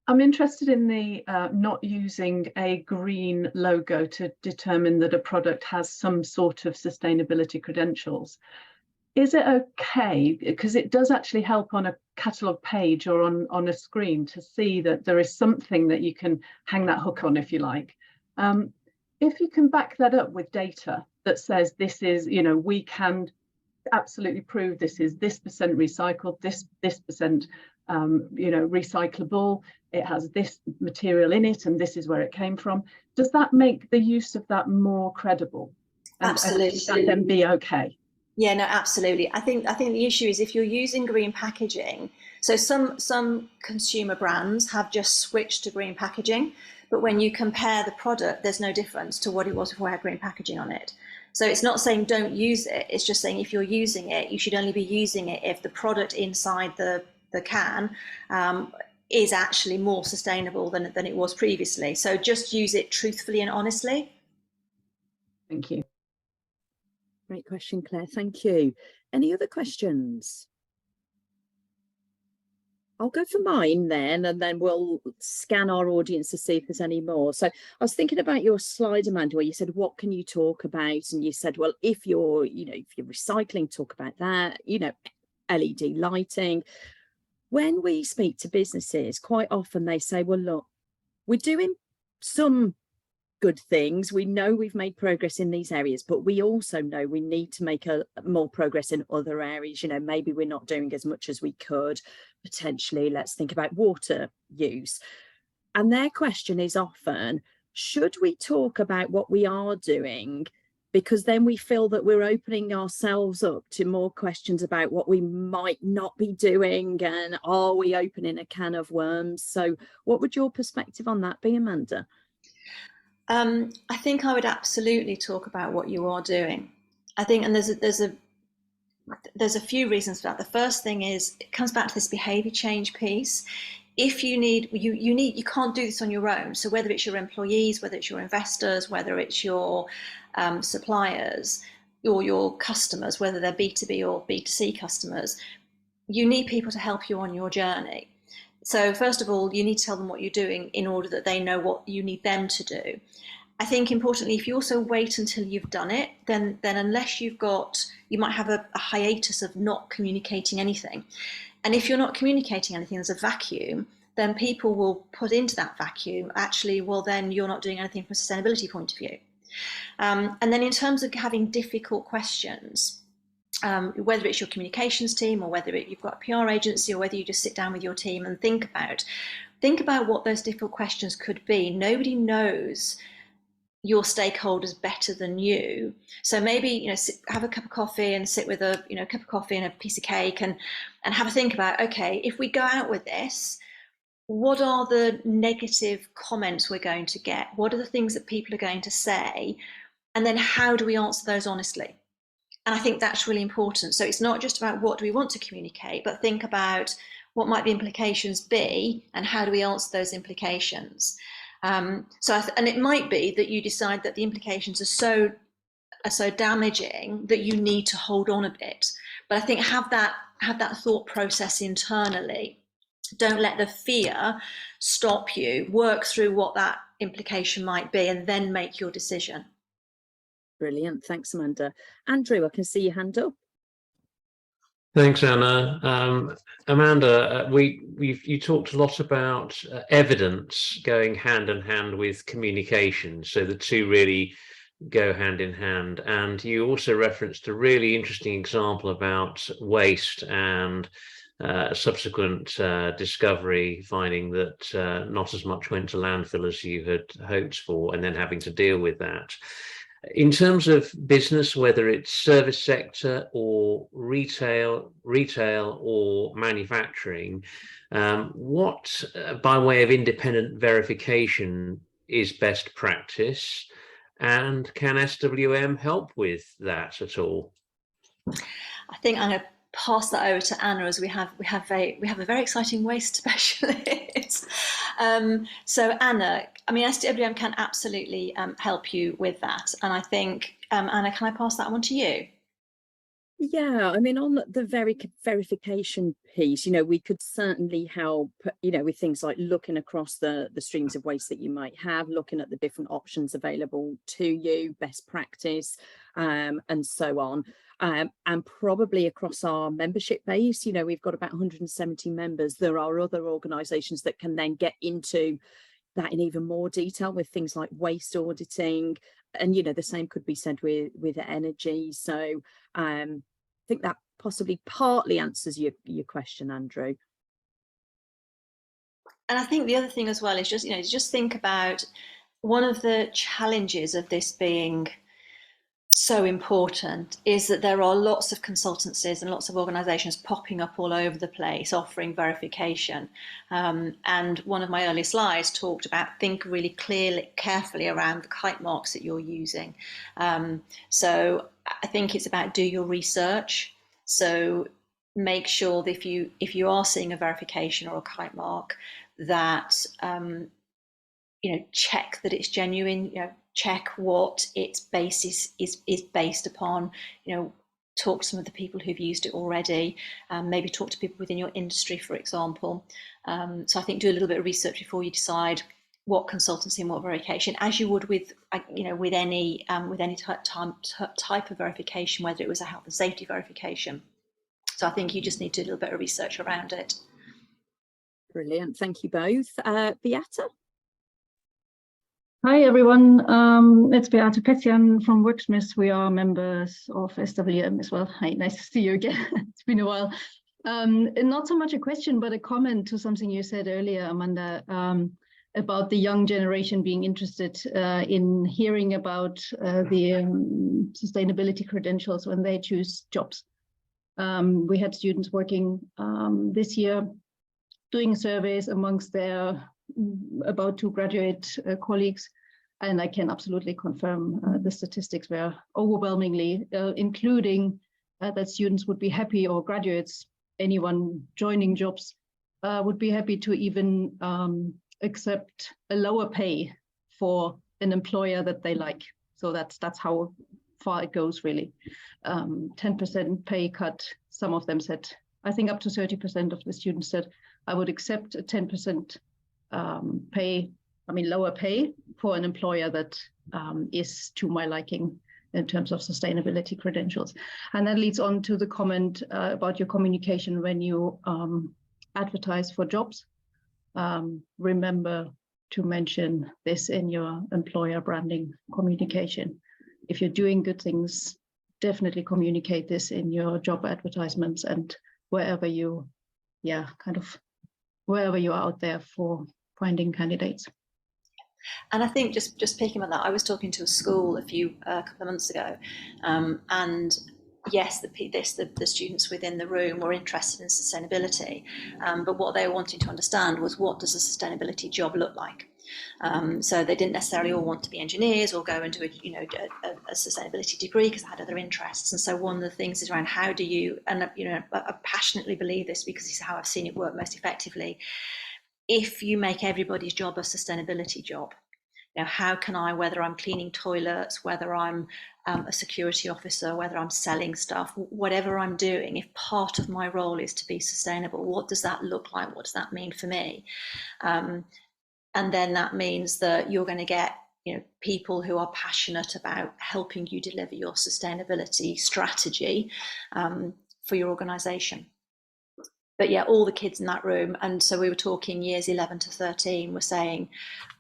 Speaker 7: I'm interested in the not using a green logo to determine that a product has some sort of sustainability credentials. Is it okay, because it does actually help on a catalogue page or on a screen to see that there is something that you can hang that hook on, if you like. If you can back that up with data that says this is, we can absolutely prove this is this percent recycled, this percent recyclable, it has this material in it, and this is where it came from. Does that make the use of that more credible?
Speaker 3: Absolutely.
Speaker 7: And that then be okay?
Speaker 3: Yeah, no, absolutely. I think the issue is if you're using green packaging. So some consumer brands have just switched to green packaging, but when you compare the product, there's no difference to what it was before it had green packaging on it. So it's not saying don't use it. It's just saying if you're using it, you should only be using it if the product inside the can is actually more sustainable than it was previously. So just use it truthfully and honestly.
Speaker 7: Thank you.
Speaker 1: Great question, Claire. Thank you. Any other questions? I'll go for mine then, and then we'll scan our audience to see if there's any more. So I was thinking about your slide, Amanda, where you said, what can you talk about? And you said, well, if you're recycling, talk about that, LED lighting. When we speak to businesses, quite often they say, well, look, we're doing some good things. We know we've made progress in these areas, but we also know we need to make more progress in other areas. Maybe we're not doing as much as we could. Potentially, let's think about water use. And their question is often, should we talk about what we are doing? Because then we feel that we're opening ourselves up to more questions about what we might not be doing, and are we opening a can of worms? So what would your perspective on that be, Amanda?
Speaker 3: I think I would absolutely talk about what you are doing. I think, and there's a few reasons for that. The first thing is, it comes back to this behaviour change piece. If you can't do this on your own. So whether it's your employees, whether it's your investors, whether it's your suppliers or your customers, whether they're B2B or B2C customers, you need people to help you on your journey. So first of all, you need to tell them what you're doing in order that they know what you need them to do. I think importantly, if you also wait until you've done it, then unless you might have a hiatus of not communicating anything. And if you're not communicating anything, there's a vacuum, then people will put into that vacuum, actually, well, then you're not doing anything from a sustainability point of view. And then in terms of having difficult questions, whether it's your communications team or whether you've got a PR agency or whether you just sit down with your team and think about what those difficult questions could be. Nobody knows your stakeholders better than you. So maybe, have a cup of coffee and sit with a cup of coffee and a piece of cake and have a think about, okay, if we go out with this, what are the negative comments we're going to get? What are the things that people are going to say? And then how do we answer those honestly? And I think that's really important. So it's not just about what do we want to communicate, but think about what might the implications be and how do we answer those implications. And it might be that you decide that the implications are so damaging that you need to hold on a bit. But I think have that thought process internally. Don't let the fear stop you. Work through what that implication might be and then make your decision.
Speaker 1: Brilliant. Thanks, Amanda. Andrew, I can see your hand up.
Speaker 8: Thanks, Anna. Amanda, you talked a lot about evidence going hand in hand with communication, so the two really go hand in hand. And you also referenced a really interesting example about waste and subsequent discovery, finding that not as much went to landfill as you had hoped for, and then having to deal with that. In terms of business, whether it's service sector or retail or manufacturing, what, by way of independent verification, is best practice, and can SWM help with that at all?
Speaker 3: I think I'm going to pass that over to Anna, as we have a very exciting waste specialist. So Anna, I mean, SWM can absolutely help you with that. And I think, Anna, can I pass that on to you?
Speaker 1: Yeah, I mean, on the verification piece, we could certainly help, with things like looking across the streams of waste that you might have, looking at the different options available to you, best practice, and so on. And probably across our membership base, we've got about 170 members. There are other organisations that can then get into that in even more detail with things like waste auditing, and the same could be said with energy. So I think that possibly partly answers your question, Andrew.
Speaker 3: And I think the other thing as well is just think about one of the challenges of this being so important is that there are lots of consultancies and lots of organisations popping up all over the place offering verification. And one of my early slides talked about think really carefully around the kite marks that you're using. So I think it's about do your research. So make sure that if you are seeing a verification or a kite mark, that check that it's genuine. Check what its basis is based upon. Talk to some of the people who've used it already. Maybe talk to people within your industry, for example. So I think do a little bit of research before you decide what consultancy and what verification, as you would with with any type of verification, whether it was a health and safety verification. So I think you just need to do a little bit of research around it.
Speaker 1: Brilliant, thank you both. Beata?
Speaker 9: Hi everyone, it's Beata Petian from Worksmith. We are members of SWM as well. Hi, nice to see you again. It's been a while. Not so much a question, but a comment to something you said earlier, Amanda, about the young generation being interested in hearing about the sustainability credentials when they choose jobs. We had students working this year doing surveys amongst their about to graduate colleagues, and I can absolutely confirm the statistics were overwhelmingly including that students would be happy, or graduates, anyone joining jobs would be happy to even accept a lower pay for an employer that they like. So that's how far it goes, really. 10% pay cut, some of them said. I think up to 30% of the students said, I would accept a 10% lower pay for an employer that is to my liking in terms of sustainability credentials. And that leads on to the comment about your communication when you advertise for jobs. Remember to mention this in your employer branding communication. If you're doing good things, definitely communicate this in your job advertisements and wherever you, wherever you're out there for finding candidates.
Speaker 3: And I think just picking on that, I was talking to a school a couple of months ago, and yes, the students within the room were interested in sustainability, but what they were wanting to understand was, what does a sustainability job look like? So they didn't necessarily all want to be engineers or go into a sustainability degree, because they had other interests. And so one of the things is around, how do you, and I passionately believe this because this is how I've seen it work most effectively. If you make everybody's job a sustainability job, how can I, whether I'm cleaning toilets, whether I'm a security officer, whether I'm selling stuff, whatever I'm doing, if part of my role is to be sustainable, what does that look like? What does that mean for me? And then that means that you're going to get people who are passionate about helping you deliver your sustainability strategy for your organisation. But yeah, all the kids in that room, and so we were talking years 11 to 13, were saying,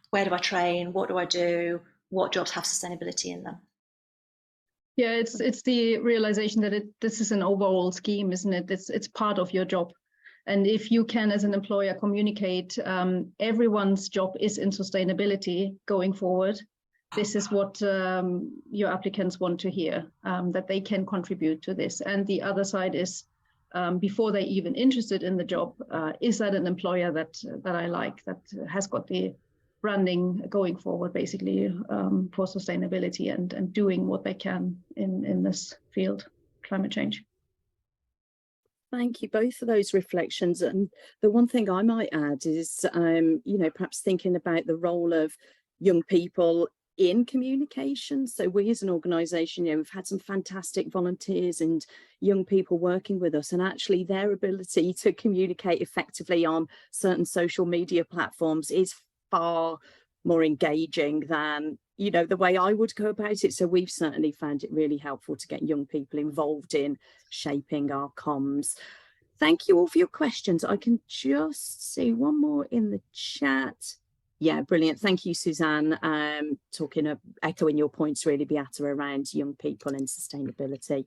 Speaker 3: where do I train? What do I do? What jobs have sustainability in them?
Speaker 9: Yeah, it's the realization that this is an overall scheme, isn't it? It's part of your job. And if you can, as an employer, communicate everyone's job is in sustainability going forward, this is what your applicants want to hear, that they can contribute to this. And the other side is, before they're even interested in the job, is that an employer that I like, that has got the branding going forward, basically, for sustainability and doing what they can in this field, climate change.
Speaker 1: Thank you both for those reflections. And the one thing I might add is, perhaps thinking about the role of young people in communication. So we as an organisation, we've had some fantastic volunteers and young people working with us, and actually their ability to communicate effectively on certain social media platforms is far more engaging than the way I would go about it. So we've certainly found it really helpful to get young people involved in shaping our comms. Thank you all for your questions. I can just see one more in the chat. Yeah, brilliant. Thank you, Suzanne. Echoing your points really, Beata, around young people and sustainability.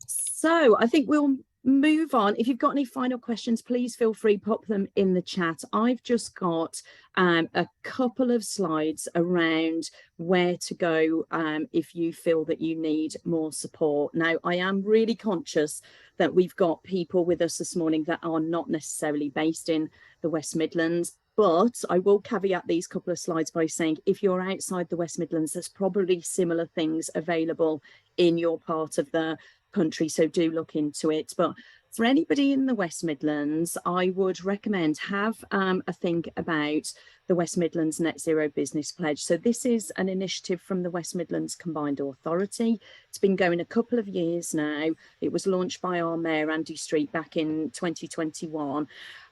Speaker 1: So I think we'll move on. If you've got any final questions, please feel free, pop them in the chat. I've just got a couple of slides around where to go if you feel that you need more support. Now, I am really conscious that we've got people with us this morning that are not necessarily based in the West Midlands, but I will caveat these couple of slides by saying, if you're outside the West Midlands, there's probably similar things available in your part of the country, so do look into it. But For anybody in the West Midlands, I would recommend have a think about the West Midlands Net Zero Business Pledge. So this is an initiative from the West Midlands Combined Authority. It's been going a couple of years now. It was launched by our Mayor, Andy Street, back in 2021.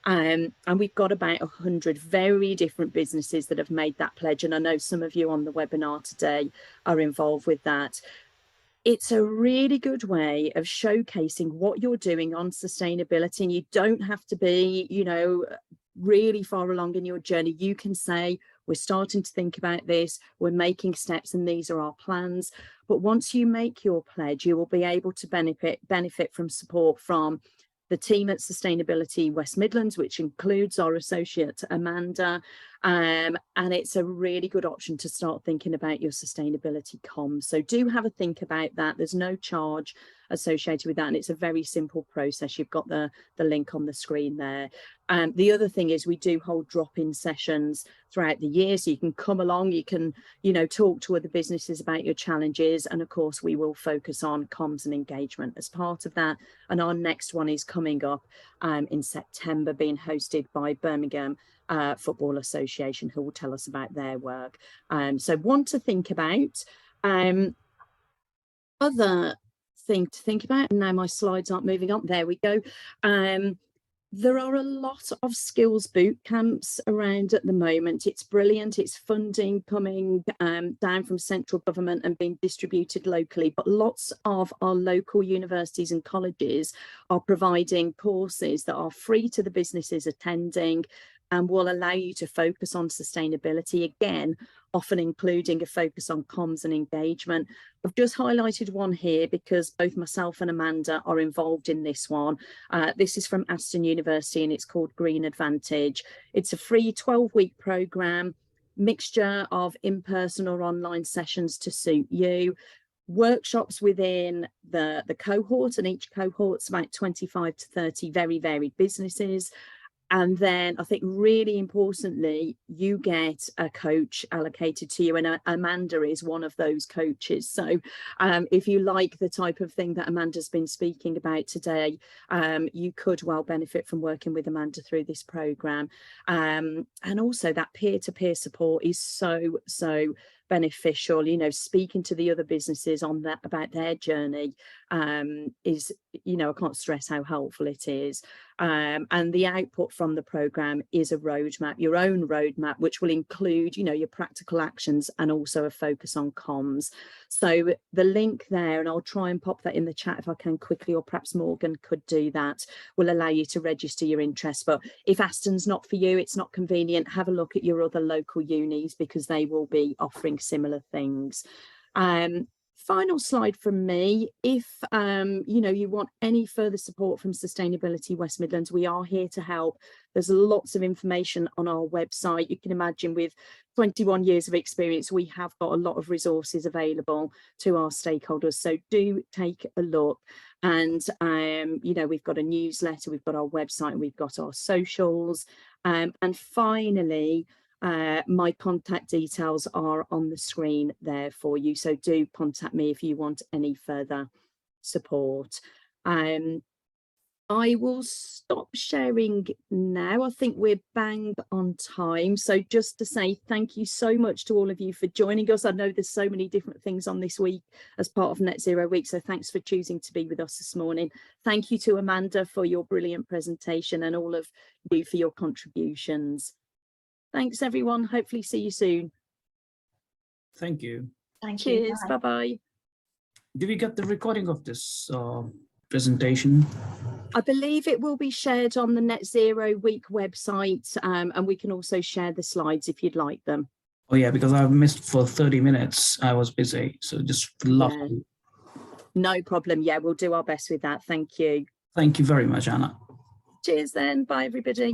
Speaker 1: And we've got about 100 very different businesses that have made that pledge. And I know some of you on the webinar today are involved with that. It's a really good way of showcasing what you're doing on sustainability. And you don't have to be, you know, really far along in your journey. You can say, we're starting to think about this, we're making steps, and these are our plans. But once you make your pledge, you will be able to benefit from support from the team at Sustainability West Midlands, which includes our associate Amanda, and it's a really good option to start thinking about your sustainability comms. So do have a think about that. There's no charge associated with that, and it's a very simple process. You've got the link on the screen there. The other thing is we do hold drop-in sessions throughout the year, so you can come along, you can, you know, talk to other businesses about your challenges, and of course we will focus on comms and engagement as part of that. And our next one is coming up in September, being hosted by Birmingham Football Association, who will tell us about their work. So one to think about. Other thing to think about, and now my slides aren't moving up, there we go. There are a lot of skills boot camps around at the moment. It's brilliant. It's funding coming down from central government and being distributed locally, but lots of our local universities and colleges are providing courses that are free to the businesses attending and will allow you to focus on sustainability, again, often including a focus on comms and engagement. I've just highlighted one here because both myself and Amanda are involved in this one. This is from Aston University and it's called Green Advantage. It's a free 12-week programme, mixture of in-person or online sessions to suit you. Workshops within the cohort, and each cohort's about 25 to 30 very varied businesses. And then I think really importantly, you get a coach allocated to you, and Amanda is one of those coaches. So if you like the type of thing that Amanda's been speaking about today, you could well benefit from working with Amanda through this programme. And also that peer-to-peer support is so beneficial. You know, speaking to the other businesses on that about their journey is, you know, I can't stress how helpful it is. And the output from the programme is a roadmap, your own roadmap, which will include, you know, your practical actions and also a focus on comms. So the link there, and I'll try and pop that in the chat if I can quickly, or perhaps Morgan could do that, will allow you to register your interest. But if Aston's not for you, it's not convenient, have a look at your other local unis because they will be offering similar things. Final slide from me. If you know, you want any further support from Sustainability West Midlands, we are here to help. There's lots of information on our website. You can imagine with 21 years of experience, we have got a lot of resources available to our stakeholders. So do take a look. And you know, we've got a newsletter, we've got our website, and we've got our socials. And finally, my contact details are on the screen there for you. So do contact me if you want any further support. I will stop sharing now. I think we're bang on time. So just to say thank you so much to all of you for joining us. I know there's so many different things on this week as part of Net Zero Week. So thanks for choosing to be with us this morning. Thank you to Amanda for your brilliant presentation and all of you for your contributions. Thanks, everyone. Hopefully see you soon.
Speaker 10: Thank you.
Speaker 3: Thank you.
Speaker 1: Cheers. Bye-bye.
Speaker 10: Do we get the recording of this presentation?
Speaker 1: I believe it will be shared on the Net Zero Week website, and we can also share the slides if you'd like them.
Speaker 10: Oh yeah, because I've missed for 30 minutes. I was busy, so just love to.
Speaker 1: No problem. Yeah, we'll do our best with that. Thank you.
Speaker 10: Thank you very much, Anna.
Speaker 1: Cheers then. Bye, everybody.